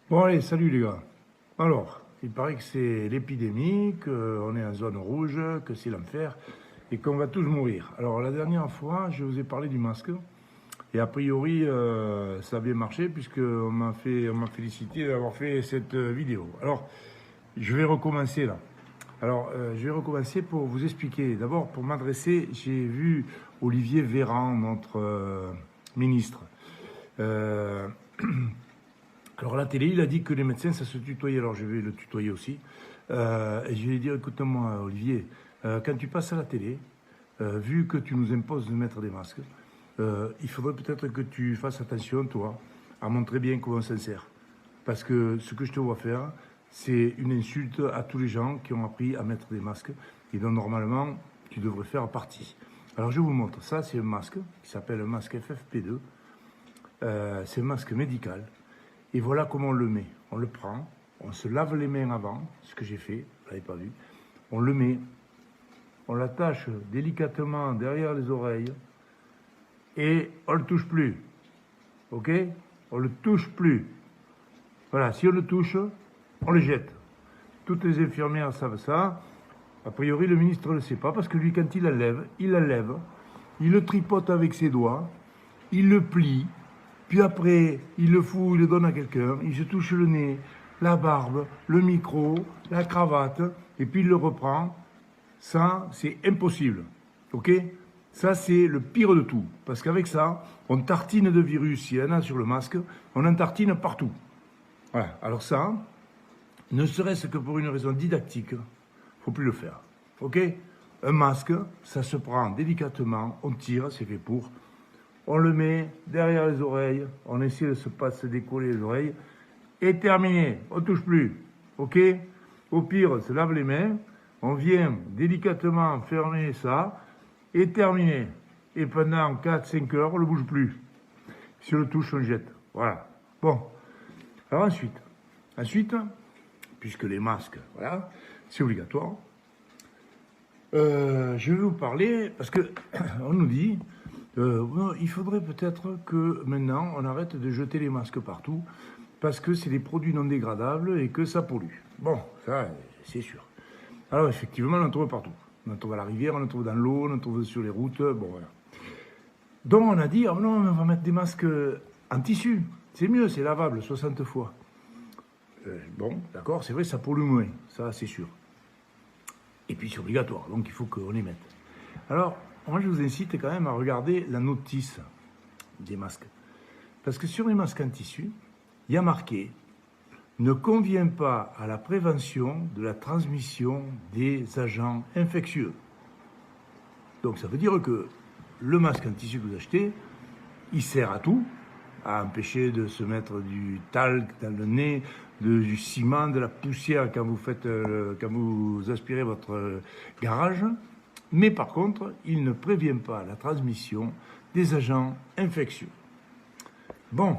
Bon allez, salut les gars. Alors, il paraît que c'est l'épidémie, qu'on est en zone rouge, que c'est l'enfer et qu'on va tous mourir. Alors la dernière fois, je vous ai parlé du masque et a priori ça a bien marché puisque on m'a félicité d'avoir fait cette vidéo. Alors, je vais recommencer là. Alors, je vais recommencer pour vous expliquer. D'abord, pour m'adresser, j'ai vu Olivier Véran, notre ministre. Euh, Alors, à la télé, il a dit que les médecins, ça se tutoyait. Alors, je vais le tutoyer aussi. Et je vais lui dire, écoute-moi, Olivier, quand tu passes à la télé, vu que tu nous imposes de mettre des masques, il faudrait peut-être que tu fasses attention, toi, à montrer bien comment on s'en sert. Parce que ce que je te vois faire, c'est une insulte à tous les gens qui ont appris à mettre des masques et dont normalement, tu devrais faire partie. Alors, je vous montre. Ça, c'est un masque qui s'appelle un masque FFP2. C'est un masque médical. Et voilà comment on le met. On le prend, on se lave les mains avant, ce que j'ai fait, vous l'avez pas vu. On le met, on l'attache délicatement derrière les oreilles et on le touche plus. Ok? On le touche plus. Voilà, si on le touche, on le jette. Toutes les infirmières savent ça. A priori, le ministre ne le sait pas parce que lui, quand il l'enlève, il le tripote avec ses doigts, il le plie, puis après, il le fout, il le donne à quelqu'un, il se touche le nez, la barbe, le micro, la cravate, et puis il le reprend. Ça, c'est impossible. Ok? Ça, c'est le pire de tout. Parce qu'avec ça, on tartine de virus. Il y en a sur le masque, on en tartine partout. Voilà. Alors ça, ne serait-ce que pour une raison didactique, il ne faut plus le faire. Ok? Un masque, ça se prend délicatement, on tire, c'est fait pour. On le met derrière les oreilles, on essaie de pas se décoller les oreilles, et terminé, on ne touche plus. Ok? Au pire, on se lave les mains, on vient délicatement fermer ça, et terminé. Et pendant 4-5 heures, on ne le bouge plus. Si on le touche, on le jette. Voilà. Bon. Alors ensuite, puisque les masques, voilà, c'est obligatoire, je vais vous parler, parce que on nous dit, il faudrait peut-être que maintenant on arrête de jeter les masques partout, parce que c'est des produits non dégradables et que ça pollue. Bon, ça, c'est sûr. Alors effectivement, on en trouve partout. On en trouve à la rivière, on en trouve dans l'eau, on en trouve sur les routes, bon voilà. Donc on a dit, oh non, on va mettre des masques en tissu. C'est mieux, c'est lavable 60 fois. Bon, d'accord, c'est vrai, ça pollue moins, ça c'est sûr. Et puis c'est obligatoire, donc il faut qu'on les mette. Alors, moi je vous incite quand même à regarder la notice des masques. Parce que sur les masques en tissu, il y a marqué « Ne convient pas à la prévention de la transmission des agents infectieux ». Donc ça veut dire que le masque en tissu que vous achetez, il sert à tout, à empêcher de se mettre du talc dans le nez, du ciment, de la poussière quand vous aspirez votre garage. Mais par contre, il ne prévient pas la transmission des agents infectieux. Bon,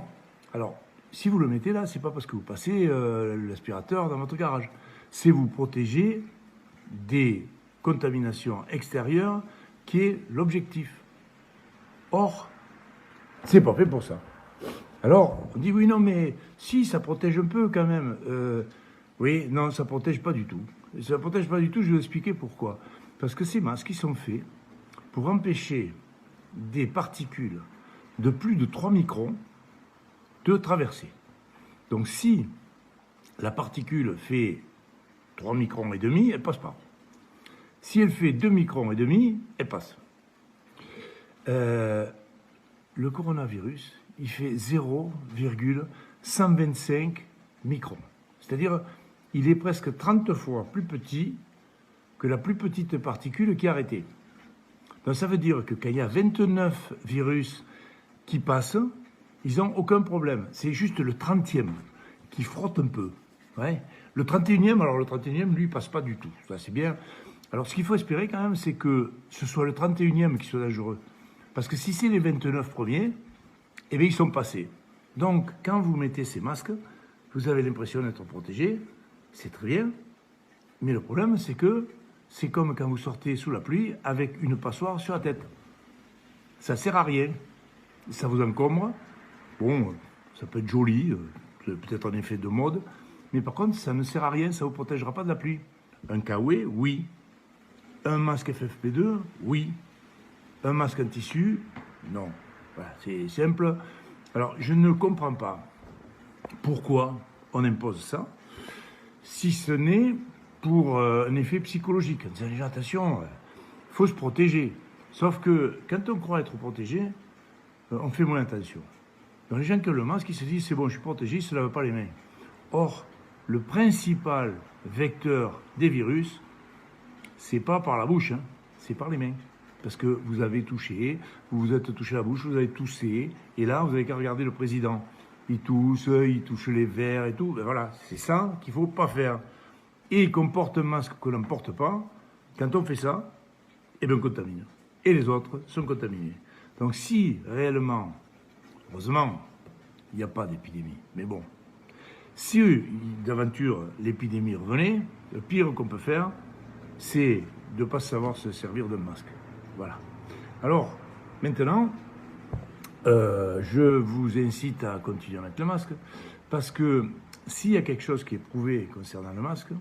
alors, si vous le mettez là, c'est pas parce que vous passez l'aspirateur dans votre garage. C'est vous protéger des contaminations extérieures qui est l'objectif. Or, c'est pas fait pour ça. Alors, on dit oui, non, mais si, ça protège un peu quand même. Oui, non, ça protège pas du tout. Ça protège pas du tout, je vais vous expliquer pourquoi. Parce que ces masques, ils sont faits pour empêcher des particules de plus de 3 microns de traverser. Donc si la particule fait 3 microns et demi, elle passe pas. Si elle fait 2 microns et demi, elle passe. Le coronavirus, il fait 0,125 microns. C'est-à-dire, il est presque 30 fois plus petit que la plus petite particule qui est arrêtée. Donc ça veut dire que quand il y a 29 virus qui passent, ils n'ont aucun problème. C'est juste le 30e qui frotte un peu. Ouais. Le 31e, alors le 31e, lui, il passe pas du tout. Ça, c'est bien. Alors ce qu'il faut espérer quand même, c'est que ce soit le 31e qui soit dangereux. Parce que si c'est les 29 premiers, eh bien, ils sont passés. Donc, quand vous mettez ces masques, vous avez l'impression d'être protégé. C'est très bien. Mais le problème, c'est que c'est comme quand vous sortez sous la pluie avec une passoire sur la tête. Ça sert à rien. Ça vous encombre. Bon, ça peut être joli, c'est peut-être un effet de mode, mais par contre, ça ne sert à rien, ça ne vous protégera pas de la pluie. Un KW, oui. Un masque FFP2, oui. Un masque en tissu, non. Voilà, c'est simple. Alors, je ne comprends pas pourquoi on impose ça, si ce n'est pour un effet psychologique. On dit déjà, attention, il faut se protéger. Sauf que quand on croit être protégé, on fait moins attention. Donc les gens qui ont le masque, ils se disent, c'est bon, je suis protégé, ils ne se lavent pas les mains. Or, le principal vecteur des virus, c'est pas par la bouche, hein, c'est par les mains. Parce que vous avez touché, vous vous êtes touché la bouche, vous avez toussé, et là, vous n'avez qu'à regarder le président. Il tousse, il touche les verres et tout. Ben voilà, c'est ça qu'il ne faut pas faire. Et qu'on porte un masque qu'on n'en porte pas, quand on fait ça, eh bien on contamine. Et les autres sont contaminés. Donc si réellement, heureusement, il n'y a pas d'épidémie, mais bon, si d'aventure l'épidémie revenait, le pire qu'on peut faire, c'est de ne pas savoir se servir d'un masque. Voilà. Alors, maintenant, je vous incite à continuer à mettre le masque, parce que s'il y a quelque chose qui est prouvé concernant le masque,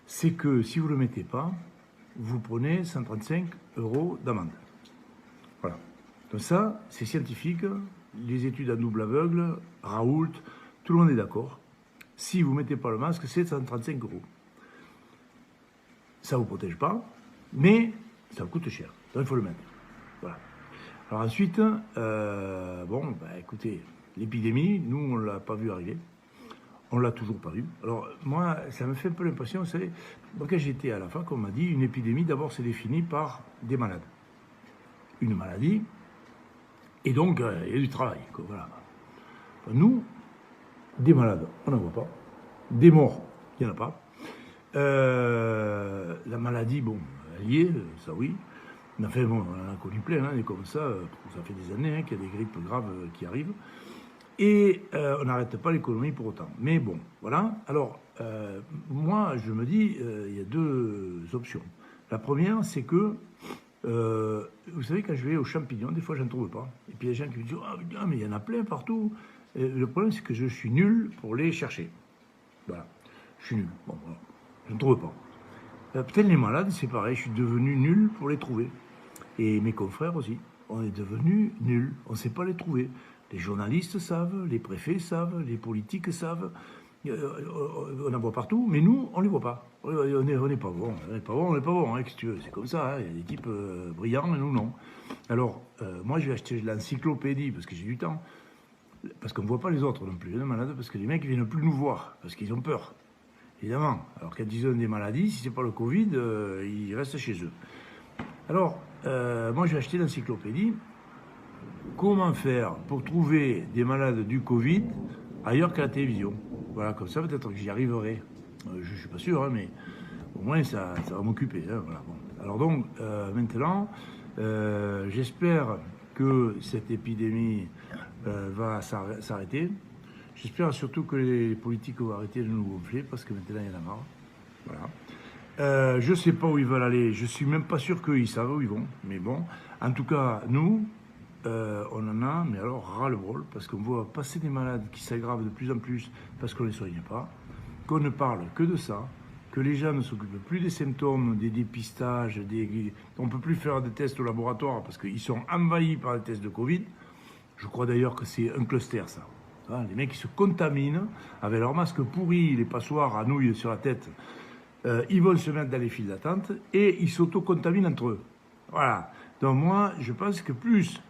c'est que si vous ne le mettez pas, vous prenez 135 € d'amende. Voilà. Donc ça, c'est scientifique, les études à double aveugle, Raoult, tout le monde est d'accord. Si vous ne mettez pas le masque, c'est 135 €. Ça ne vous protège pas, mais ça coûte cher. Donc il faut le mettre. Voilà. Alors ensuite, écoutez, l'épidémie, nous, on ne l'a pas vu arriver. On ne l'a toujours pas vu. Alors moi, ça me fait un peu l'impression, vous savez, moi, quand j'étais à la fac, on m'a dit, une épidémie, d'abord, c'est défini par des malades. Une maladie, et donc, il y a du travail. Quoi, voilà. Nous, des malades, on n'en voit pas. Des morts, il n'y en a pas. La maladie, bon, elle y est, ça oui. Mais enfin, bon, on en a connu plein, hein, et comme ça fait des années qu'il y a des grippes graves qui arrivent. Et on n'arrête pas l'économie pour autant. Mais bon, voilà. Alors, moi, je me dis, il y a deux options. La première, c'est que, vous savez, quand je vais aux champignons, des fois, je n'en trouve pas. Et puis, il y a des gens qui me disent, ah, putain, mais il y en a plein partout. Et le problème, c'est que je suis nul pour les chercher. Voilà. Je suis nul. Bon, voilà. Je ne trouve pas. Peut-être les malades, c'est pareil. Je suis devenu nul pour les trouver. Et mes confrères aussi. On est devenus nuls. On ne sait pas les trouver. Les journalistes savent, les préfets savent, les politiques savent. On en voit partout, mais nous, on ne les voit pas. On n'est pas bon. On n'est pas bon, hein, qu'est-ce que tu veux. C'est comme ça, hein. Il y a des types brillants, mais nous, non. Alors, moi, je vais acheter l'encyclopédie, parce que j'ai du temps. Parce qu'on ne voit pas les autres non plus, les malades, parce que les mecs ne viennent plus nous voir, parce qu'ils ont peur. Évidemment. Alors, quand ils ont des maladies, si ce n'est pas le Covid, ils restent chez eux. Alors, moi, je vais acheter l'encyclopédie. Comment faire pour trouver des malades du Covid ailleurs qu'à la télévision? Voilà, comme ça, peut-être que j'y arriverai. Je ne suis pas sûr, hein, mais au moins, ça va m'occuper. Hein, voilà, bon. Alors donc, maintenant, j'espère que cette épidémie va s'arrêter. J'espère surtout que les politiques vont arrêter de nous gonfler, parce que maintenant, il y en a marre. Voilà. Je ne sais pas où ils veulent aller. Je ne suis même pas sûr qu'ils savent où ils vont. Mais bon, en tout cas, nous... on en a, mais alors ras-le-bol, parce qu'on voit passer des malades qui s'aggravent de plus en plus parce qu'on ne les soigne pas, qu'on ne parle que de ça, que les gens ne s'occupent plus des symptômes, des dépistages, on ne peut plus faire des tests au laboratoire parce qu'ils sont envahis par les tests de Covid. Je crois d'ailleurs que c'est un cluster, ça. Les mecs qui se contaminent avec leurs masques pourris, les passoires à nouilles sur la tête, ils vont se mettre dans les files d'attente et ils s'auto-contaminent entre eux. Voilà. Donc moi, je pense que plus...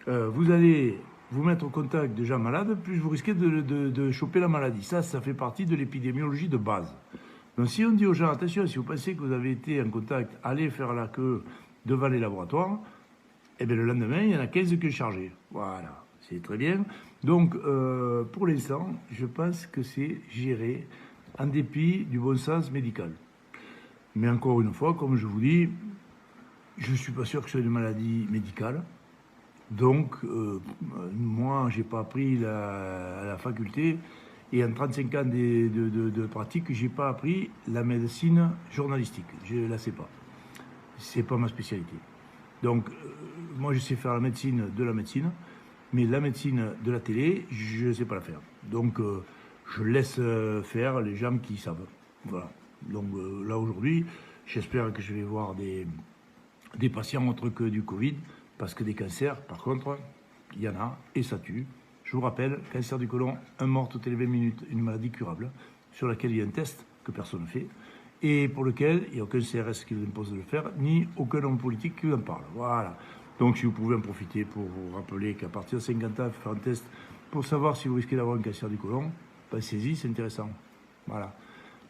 vous allez vous mettre au contact de gens malades, plus vous risquez de choper la maladie. Ça fait partie de l'épidémiologie de base. Donc si on dit aux gens, attention, si vous pensez que vous avez été en contact, allez faire la queue devant les laboratoires, et bien le lendemain, il y en a 15 qui sont chargés. Voilà, c'est très bien. Donc, pour l'instant, je pense que c'est géré en dépit du bon sens médical. Mais encore une fois, comme je vous dis, je ne suis pas sûr que ce soit une maladie médicale. Donc, moi, je n'ai pas appris à la faculté, et en 35 ans de pratique, je n'ai pas appris la médecine journalistique. Je ne la sais pas. Ce n'est pas ma spécialité. Donc, moi, je sais faire la médecine de la médecine, Mais la médecine de la télé, je ne sais pas la faire. Donc, je laisse faire les gens qui savent. Voilà. Donc là, aujourd'hui, j'espère que je vais voir des patients autres que du Covid, parce que des cancers, par contre, il y en a, et ça tue. Je vous rappelle, cancer du côlon, un mort toutes les 20 minutes, une maladie curable, sur laquelle il y a un test que personne ne fait, et pour lequel il n'y a aucun CRS qui vous impose de le faire, ni aucun homme politique qui vous en parle. Voilà. Donc si vous pouvez en profiter pour vous rappeler qu'à partir de 50 ans, il faut faire un test pour savoir si vous risquez d'avoir un cancer du côlon, pensez-y, c'est intéressant. Voilà.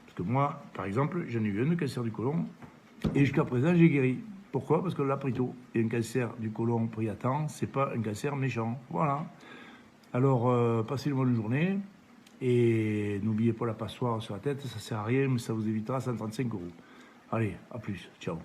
Parce que moi, par exemple, j'en ai eu un de cancer du côlon, et jusqu'à présent, j'ai guéri. Pourquoi? Parce qu'on l'a pris tôt. Et un cancer du côlon pris à temps, c'est pas un cancer méchant. Voilà. Alors, passez une bonne journée. Et n'oubliez pas la passoire sur la tête, ça sert à rien, mais ça vous évitera 135 euros. Allez, à plus. Ciao.